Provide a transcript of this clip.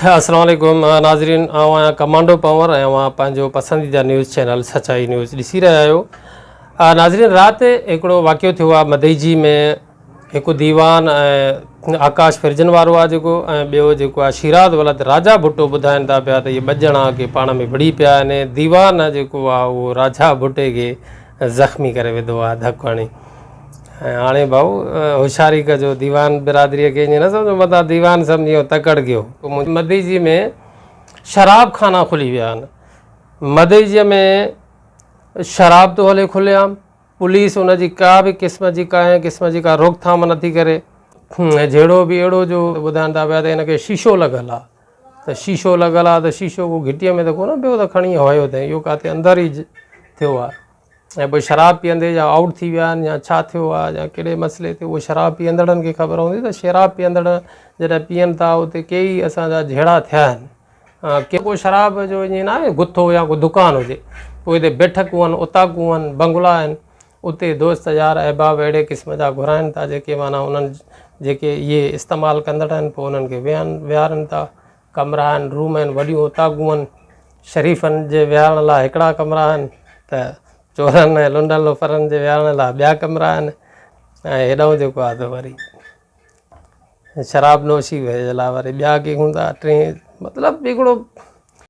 अस्सलाम वालेकुम नाज़रीन, आहियां कमांडो पंवर ऐं पंहिंजो पसंदीदा न्यूज़ चैनल सचाई न्यूज़ ॾिसी रहिया आहियो। नाज़रीन, राति हिकिड़ो वाक़ियो थियो आहे मदईजी में। हिकु दीवान ऐं आकाश फिरजन वारो आहे जेको, ऐं ॿियो जेको आहे शिराज वलद राजा भुट्टो ॿुधाइनि था पिया त इहे ॿ ॼणा के पाण में विड़ी पिया आहिनि। दीवान जेको आहे उहो राजा भुट्टे खे ज़ख़्मी करे विधो आहे धकु हणी। ऐं हाणे भाऊ होशियारी कजो, दीवान बिरादरीअ खे ईअं न सम्झो मथां दीवान सम्झी तकड़ कयो। मदईजी में शराब खाना खुली विया आहिनि। मदईजीअ में शराब थो हले खुलेआम। पुलिस उनजी का बि क़िस्म जी कंहिं क़िस्म जी का रोकथाम नथी करे। जहिड़ो बि अहिड़ो जो ॿुधाइनि था पिया त हिनखे शीशो लॻल आहे, त शीशो लॻल आहे त शीशो को घिटीअ में त कोन पियो त खणी हवायो अथई, इहो किथे अंदरि ई थियो आहे। ऐं पोइ शराब पीअंदे या आउट थी विया आहिनि या छा थियो आहे या कहिड़े मसइले ते, उहो शराब पीअंदड़नि खे ख़बर हूंदी त शराब पीअंदड़ जॾहिं पीअनि था उते कई असांजा जहिड़ा थिया आहिनि। के को शराब जो ईअं न आहे गुथो या को दुकानु हुजे, पोइ हिते बैठकूं आहिनि, उताकूं आहिनि, बंगला आहिनि, उते दोस्त यार अहबाब अहिड़े क़िस्म जा घुराइनि था जेके माना उन्हनि जेके इहे इस्तेमालु कंदड़ आहिनि पोइ उन्हनि खे विहारनि था। कमरा आहिनि, रूम आहिनि, वॾियूं उताकूं आहिनि। शरीफ़नि जे विहारण लाइ हिकिड़ा कमरा आहिनि, त चोरनि ऐं लुंडनि लोफरनि जे विहारण लाइ ॿिया कमरा आहिनि। ऐं हेॾो जेको आहे त वरी शराब नोशी जे लाइ वरी ॿिया के हूंदा टे। मतिलबु हिकिड़ो